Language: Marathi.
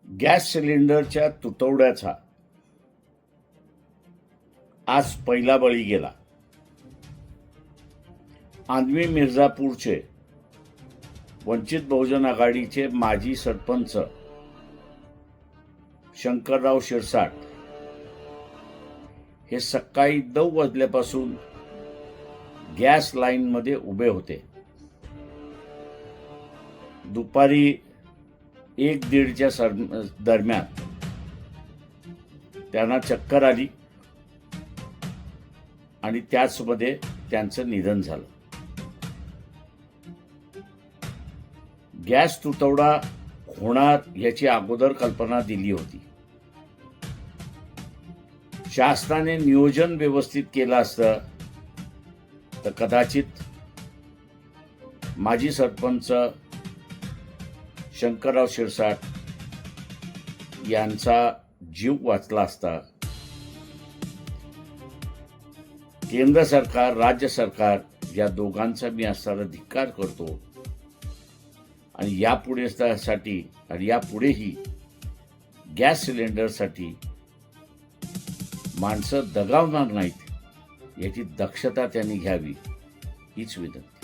गॅस सिलेंडरच्या तुटवड्याचा आज पहिला बळी गेला. आंधळी मिर्झापूरचे वंचित बहुजन आघाडीचे माजी सरपंच शंकरराव शिरसाट हे सकाळी 9 वाजल्यापासून गॅस लाईनमध्ये उभे होते. दुपारी 1-1:30च्या दरम्यान त्यांना चक्कर आली आणि त्याचमध्ये त्यांचं निधन झालं. गॅस तुटवडा होणार याची अगोदर कल्पना दिली होती. शासनाने नियोजन व्यवस्थित केलं असतं तर कदाचित माजी सरपंच शंकरराव शिरसाट यांचा जीव वाचला असता. केंद्र सरकार, राज्य सरकार या दोघांचा मी असणारा धिक्कार करतो आणि यापुढेही गॅस सिलेंडरसाठी माणसं दगावणार नाहीत याची दक्षता त्यांनी घ्यावी हीच विनंती.